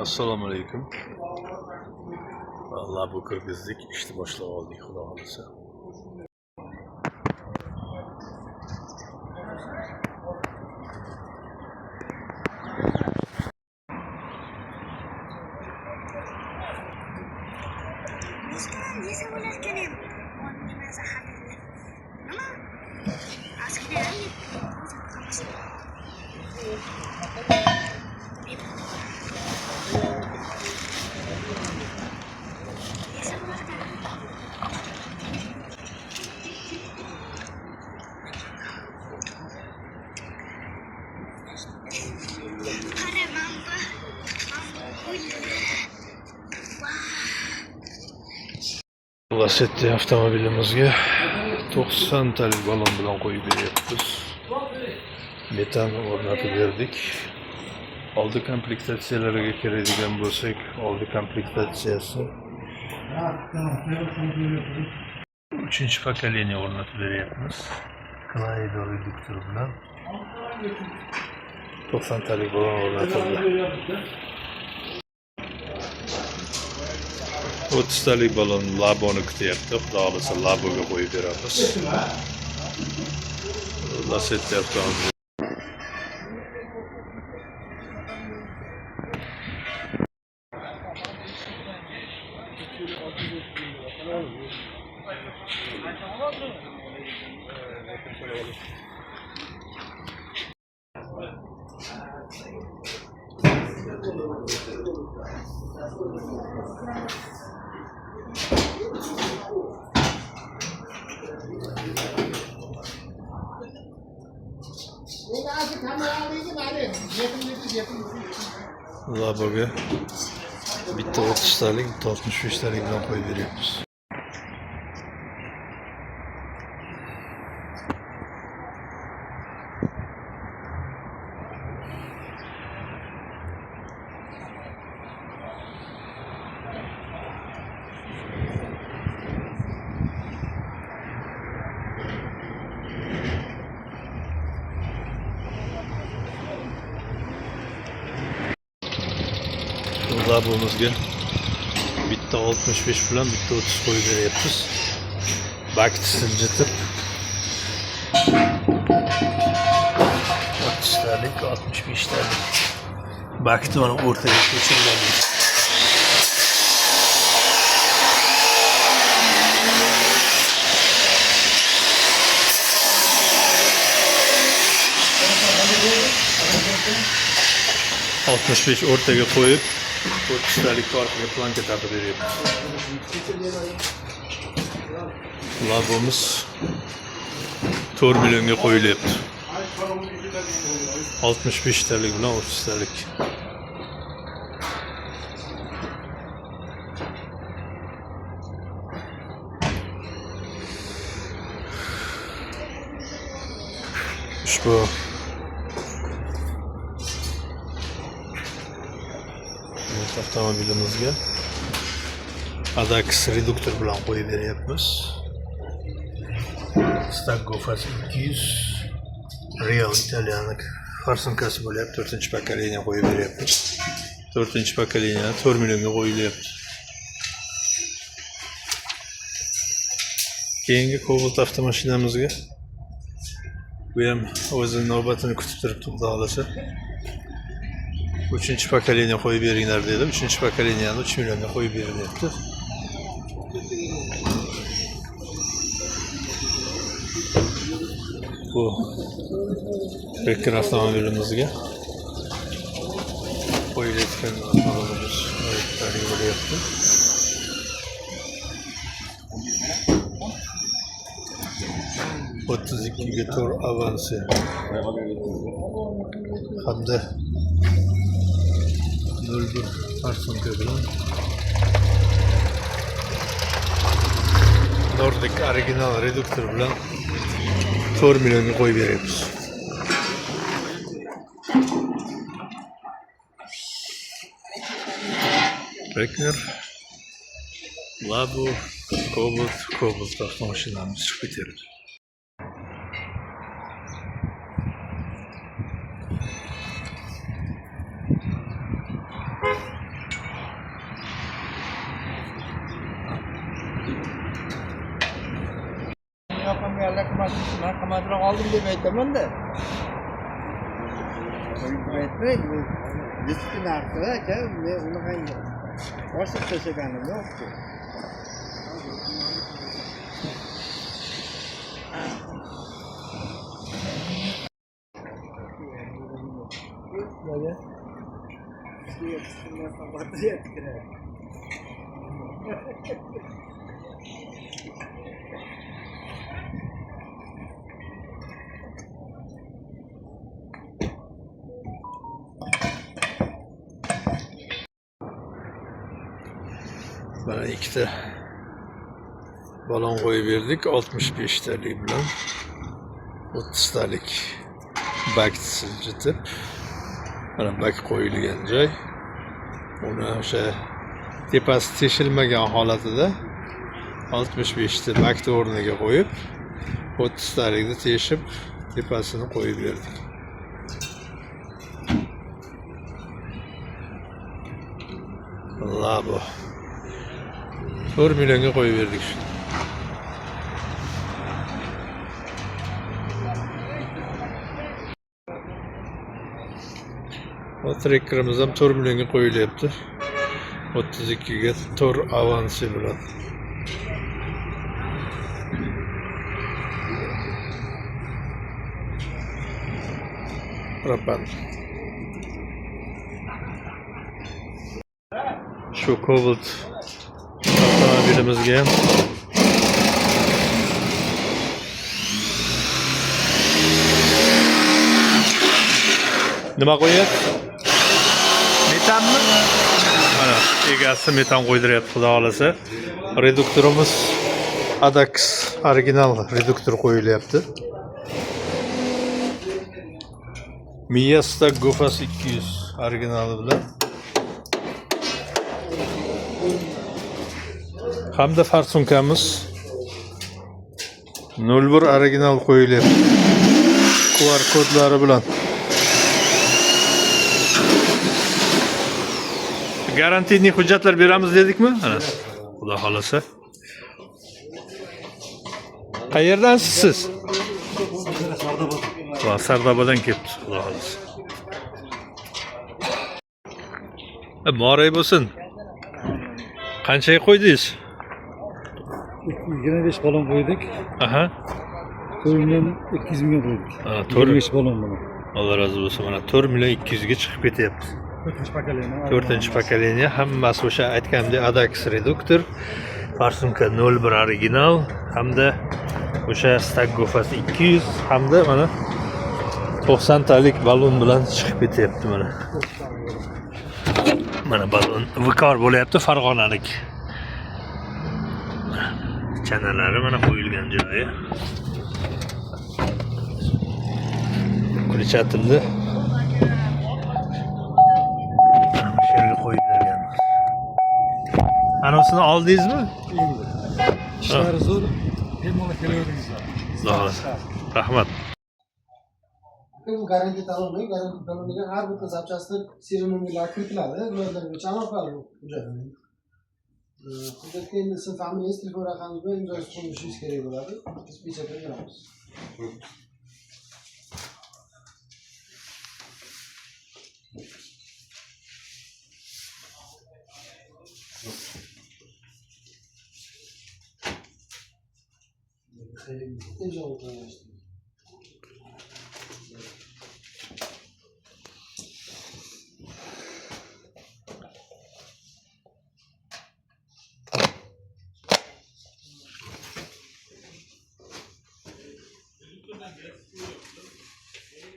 Assalomu alaykum. Vallahi bu kirgizdik, ishni boshlab oldik, xudo xolasa. Lasetti avtomobilimizga 90 talik balon bilan qo'yib beryapmiz. Metan o'rnatib berdik. Oldi komplektatsiyalarga kiradigan bo'lsak, oldi komplektatsiyasi 3-pokoleniya o'rnatib beryapmiz. Klaydo reduktor bilan 90 talik balon o'rnatildi. 30 talik balon laboni kutyapti. Xudo xolasa laboga qo'yib beramiz. Lasetti avtomobil. Laboga bitta 30 talik, bitta 65 talik bilan qo'yib beryapmiz. Labomizga bitta 65 bilan bitta 30 qo'yib beryapmiz. Bakni siljitib 30 talik, 65 talik. Bakni mana o'rtaga ko'chirganmiz. o'rtaga qo'yib 30 talik orqaga planka taqib beryapmiz. Labomiz 4 millionga qo'yilyapti. 65 talik bilan 30 talik. Ushbu avtomobilimizga Adax reduktor bilan qo'yib beryapmiz. Staggofas 200 Real Italiyanik farsinkasi bo'lyapti. 4-pokoleniya qo'yib beryapmiz. 4-pokoleniya 4 millionga qo'yilyapti. Keyingi Cobalt avtomashinamizga bu ham o'zining navbatini kutib turibdi, xudo xolasa. 3-pokoleniya qo'yib beringlar dedi. 3-pokoleniyani 3 millionga qo'yib berilyapti. Bu Becker avtomobilimizga qo'yilayotgan balonimiz bo'lyapti. O'ttiz ikkiga 4 avansi hamda 01 farsinka bilan Nordic original reduktor bilan 4 millionga qo'yib beryapmiz. Becker, Labo, Cobalt avtomashinamiz chiqib ketyapti. Agarlar qimmatroq oldim deb aytaman-da. Aytmaydi bu. Eski narxi aka, men uni ham boshqa tashlaganim yo'q-ku. Nega? Bana ikkita balon qo'yib berdik, 65 talik bilan 30 talik bak siljitib, mana bak qo'yilgan joy. Uni o'sha tepasi teshilmagan holatida 65 ta bakni o'rniga qo'yib, 30 talikni teshib, tepasini qo'yib berdik. Labo 4 millionga qo'yib berdik shuni. O trekkerimiz ham 4 millionga qo'yilyapti. 32 ga 4 avansi bilan. Rapan. Shu Cobalt avtomobilimizga ham nima qo'yapti? Metanmi? Mana egasi metan qo'ydiryapti, xudo xolasa. Reduktorimiz Adax original reduktor qo'yilyapti. Miyasta Gofas 200 originali bilan. Hamda farsunkamiz 01 original qo'yilyapti. QR kodlari bilan. Garantiyli hujjatlar beramiz dedikmi? Ana, xudo xolasa. Qayerdansiz siz? Sardobadan kelibdi, xudo xolasa. Moray bo'lsin. Qanchaga qo'ydingiz? 25 balon qo'ydik. Aha. 4 million 200 ming qo'ydik. 25 balon bilan. Alloh razı bo'lsin. Mana 4 million 200 ga chiqib ketyapti. 4-chi pokoleniya, hammasi o'sha aytganimdek Adax reduktor, farsunka 01 original hamda o'sha Stag Gofas 200 hamda mana 90 talik balon bilan chiqib ketyapti mana. Mana balon vikor bo'lyapti, Farg'onalik. Chanalari mana qo'yilgan joyi. Kurchatildi. Sherga qo'yib bergan. Anosini oldingizmi? Ishlari zo'r. Bemalol kelaverdingizlar. Rahmat. Bu garantiya talonlaydi. Garantiya taloniga har bitta zapchastni serial nomerlari kiritiladi. Ularga chanoq qiladi hujjatni. Hujjatga endi siz familiyangiz, telefon raqamingiz bilan imzosi qo'yishingiz kerak bo'ladi. Biz pechatdan beramiz. İmza oldu.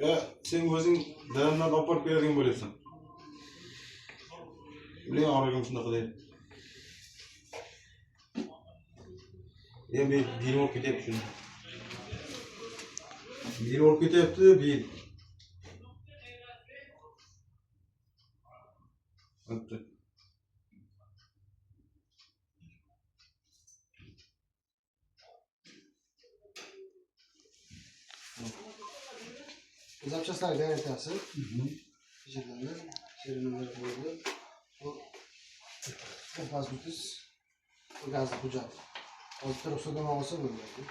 Ya sen o'zing dadamdan olib borib beradigan bo'lasan. Biling og'rigim shunaqa deydi. Men bilim olib ketyapti shuni. Bilim olib ketyapti, bil. Bo'pti. Zapchastlar garantiyasi. Pechatlarni serial nomer qo'yildi. Bu pasportingiz, bu gazli hujjat. Hozir ruxsatnoma olsa bo'ladi.